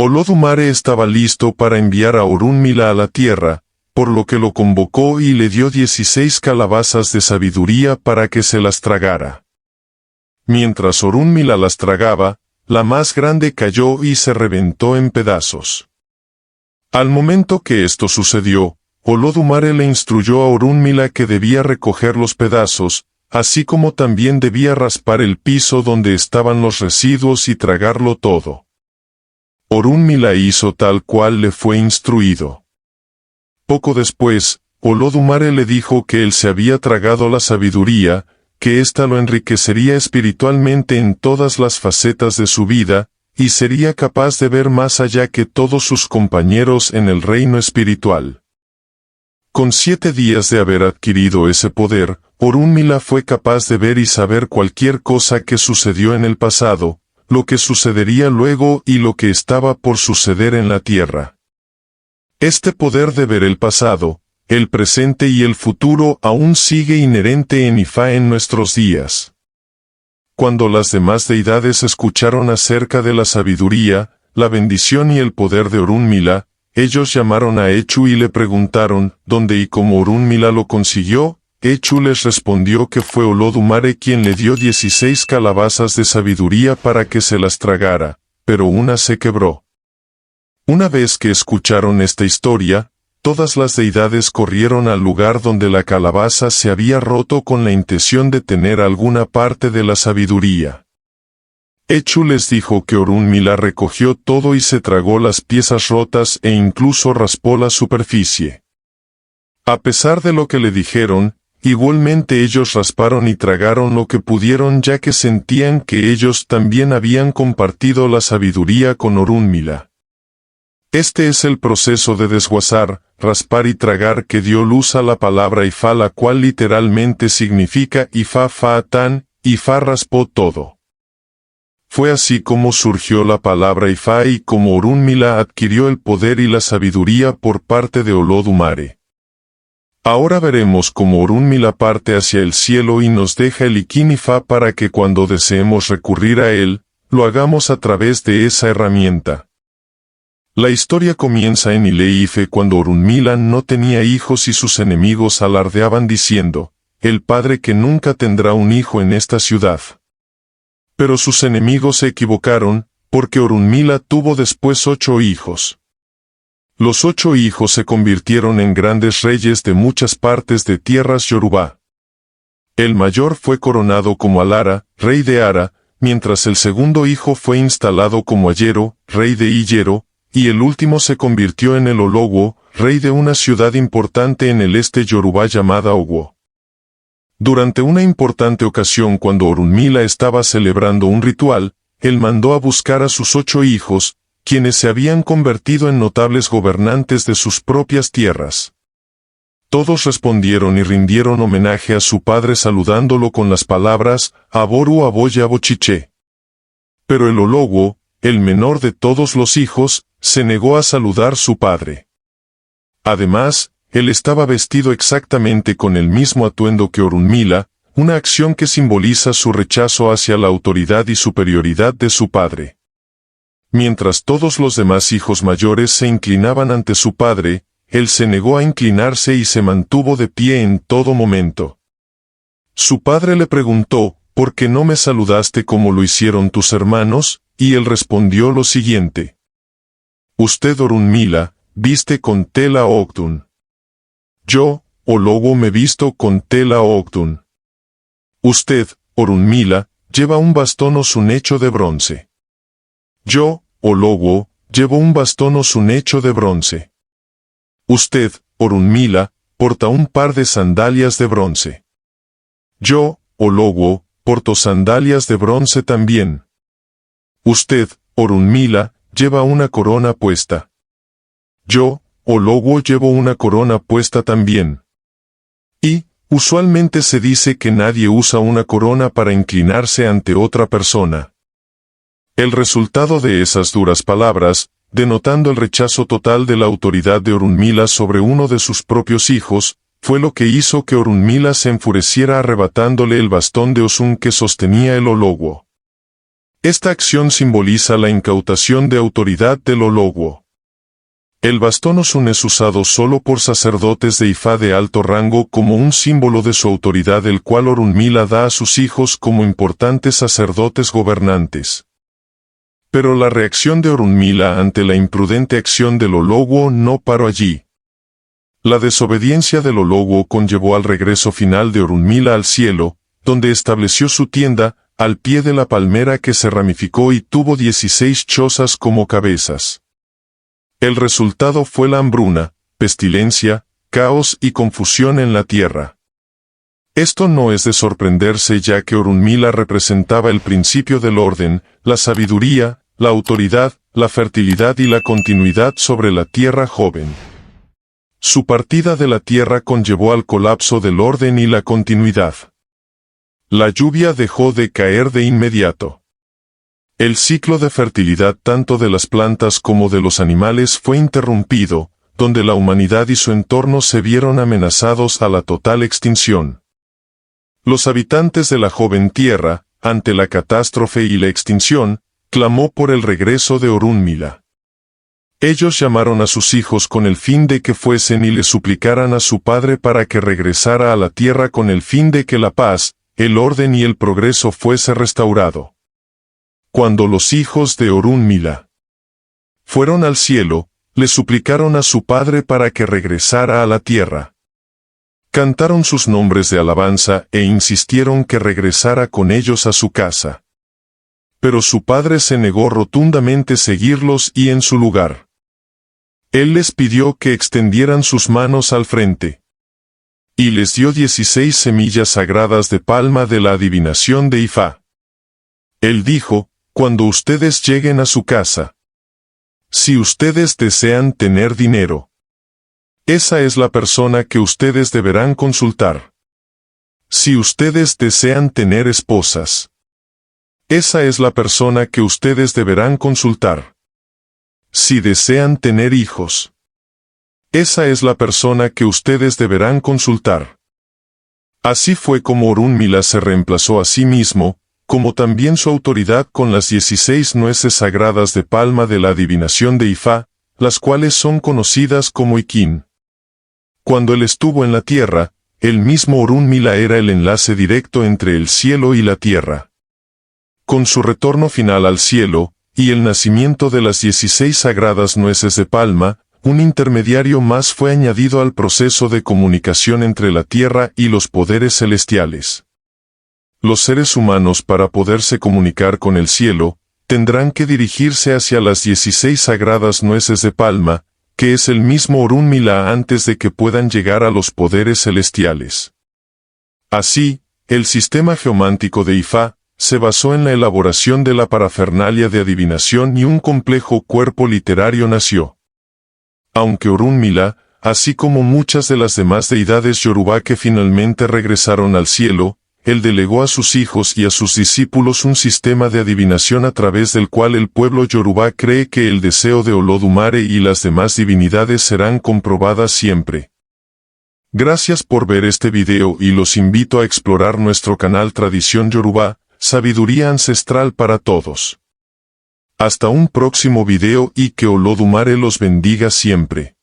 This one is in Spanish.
Olodumare estaba listo para enviar a Orunmila a la tierra, por lo que lo convocó y le dio 16 calabazas de sabiduría para que se las tragara. Mientras Orunmila las tragaba, la más grande cayó y se reventó en pedazos. Al momento que esto sucedió, Olodumare le instruyó a Orunmila que debía recoger los pedazos, así como también debía raspar el piso donde estaban los residuos y tragarlo todo. Orunmila hizo tal cual le fue instruido. Poco después, Olodumare le dijo que él se había tragado la sabiduría, que ésta lo enriquecería espiritualmente en todas las facetas de su vida, y sería capaz de ver más allá que todos sus compañeros en el reino espiritual. Con 7 días de haber adquirido ese poder, Orunmila fue capaz de ver y saber cualquier cosa que sucedió en el pasado, lo que sucedería luego y lo que estaba por suceder en la tierra. Este poder de ver el pasado, el presente y el futuro aún sigue inherente en Ifá en nuestros días. Cuando las demás deidades escucharon acerca de la sabiduría, la bendición y el poder de Orunmila, ellos llamaron a Echu y le preguntaron dónde y cómo Orunmila lo consiguió. Echu les respondió que fue Olodumare quien le dio 16 calabazas de sabiduría para que se las tragara, pero una se quebró. Una vez que escucharon esta historia, todas las deidades corrieron al lugar donde la calabaza se había roto con la intención de tener alguna parte de la sabiduría. Echu les dijo que Orunmila recogió todo y se tragó las piezas rotas e incluso raspó la superficie. A pesar de lo que le dijeron, igualmente ellos rasparon y tragaron lo que pudieron ya que sentían que ellos también habían compartido la sabiduría con Orunmila. Este es el proceso de desguazar, raspar y tragar que dio luz a la palabra Ifá, la cual literalmente significa Ifá Fa'atán, Ifá raspó todo. Fue así como surgió la palabra Ifá y como Orunmila adquirió el poder y la sabiduría por parte de Olodumare. Ahora veremos cómo Orunmila parte hacia el cielo y nos deja el Ikin Ifá para que cuando deseemos recurrir a él, lo hagamos a través de esa herramienta. La historia comienza en Ile-Ife cuando Orunmila no tenía hijos y sus enemigos alardeaban diciendo, el padre que nunca tendrá un hijo en esta ciudad. Pero sus enemigos se equivocaron, porque Orunmila tuvo después 8 hijos. Los 8 hijos se convirtieron en grandes reyes de muchas partes de tierras Yorubá. El mayor fue coronado como Alara, rey de Ara, mientras el segundo hijo fue instalado como Ayero, rey de Iyero, y el último se convirtió en el Ologwo, rey de una ciudad importante en el este Yorubá llamada Ogwo. Durante una importante ocasión cuando Orunmila estaba celebrando un ritual, él mandó a buscar a sus 8 hijos, quienes se habían convertido en notables gobernantes de sus propias tierras. Todos respondieron y rindieron homenaje a su padre saludándolo con las palabras, Aboru Aboya Bochiche. Pero el Ologwo, el menor de todos los hijos, se negó a saludar a su padre. Además, él estaba vestido exactamente con el mismo atuendo que Orunmila, una acción que simboliza su rechazo hacia la autoridad y superioridad de su padre. Mientras todos los demás hijos mayores se inclinaban ante su padre, él se negó a inclinarse y se mantuvo de pie en todo momento. Su padre le preguntó, ¿por qué no me saludaste como lo hicieron tus hermanos? Y él respondió lo siguiente. Usted Orunmila, viste con tela Ogdun. Yo, Ologwo me visto con tela Ogdun. Usted, Orunmila, lleva un bastón o un hecho de bronce. Yo, Ologwo, llevo un bastón o un hecho de bronce. Usted, Orunmila, porta un par de sandalias de bronce. Yo, Ologwo, porto sandalias de bronce también. Usted, Orunmila, lleva una corona puesta. Yo, Ologwo, llevo una corona puesta también. Y, usualmente se dice que nadie usa una corona para inclinarse ante otra persona. El resultado de esas duras palabras, denotando el rechazo total de la autoridad de Orunmila sobre uno de sus propios hijos, fue lo que hizo que Orunmila se enfureciera arrebatándole el bastón de Osun que sostenía el Ologwo. Esta acción simboliza la incautación de autoridad del Ologwo. El bastón Osun es usado solo por sacerdotes de Ifá de alto rango como un símbolo de su autoridad, el cual Orunmila da a sus hijos como importantes sacerdotes gobernantes. Pero la reacción de Orunmila ante la imprudente acción del Ologwo no paró allí. La desobediencia del Ologwo conllevó al regreso final de Orunmila al cielo, donde estableció su tienda, al pie de la palmera que se ramificó y tuvo 16 chozas como cabezas. El resultado fue la hambruna, pestilencia, caos y confusión en la tierra. Esto no es de sorprenderse, ya que Orunmila representaba el principio del orden, la sabiduría, la autoridad, la fertilidad y la continuidad sobre la tierra joven. Su partida de la tierra conllevó al colapso del orden y la continuidad. La lluvia dejó de caer de inmediato. El ciclo de fertilidad tanto de las plantas como de los animales fue interrumpido, donde la humanidad y su entorno se vieron amenazados a la total extinción. Los habitantes de la joven tierra, ante la catástrofe y la extinción, clamó por el regreso de Orunmila. Ellos llamaron a sus hijos con el fin de que fuesen y le suplicaran a su padre para que regresara a la tierra con el fin de que la paz, el orden y el progreso fuese restaurado. Cuando los hijos de Orunmila fueron al cielo, le suplicaron a su padre para que regresara a la tierra. Cantaron sus nombres de alabanza e insistieron que regresara con ellos a su casa. Pero su padre se negó rotundamente a seguirlos y en su lugar. Él les pidió que extendieran sus manos al frente. Y les dio 16 semillas sagradas de palma de la adivinación de Ifá. Él dijo: cuando ustedes lleguen a su casa, si ustedes desean tener dinero, esa es la persona que ustedes deberán consultar. Si ustedes desean tener esposas, esa es la persona que ustedes deberán consultar. Si desean tener hijos, esa es la persona que ustedes deberán consultar. Así fue como Orunmila se reemplazó a sí mismo, como también su autoridad, con las 16 nueces sagradas de palma de la adivinación de Ifá, las cuales son conocidas como Ikin. Cuando él estuvo en la tierra, el mismo Orunmila era el enlace directo entre el cielo y la tierra. Con su retorno final al cielo, y el nacimiento de las 16 sagradas nueces de palma, un intermediario más fue añadido al proceso de comunicación entre la tierra y los poderes celestiales. Los seres humanos, para poderse comunicar con el cielo, tendrán que dirigirse hacia las 16 sagradas nueces de palma, que es el mismo Orunmila, antes de que puedan llegar a los poderes celestiales. Así, el sistema geomántico de Ifá se basó en la elaboración de la parafernalia de adivinación y un complejo cuerpo literario nació. Aunque Orunmila, así como muchas de las demás deidades Yorubá que finalmente regresaron al cielo, él delegó a sus hijos y a sus discípulos un sistema de adivinación a través del cual el pueblo Yorubá cree que el deseo de Olodumare y las demás divinidades serán comprobadas siempre. Gracias por ver este video y los invito a explorar nuestro canal Tradición Yorubá, Sabiduría Ancestral para Todos. Hasta un próximo video y que Olodumare los bendiga siempre.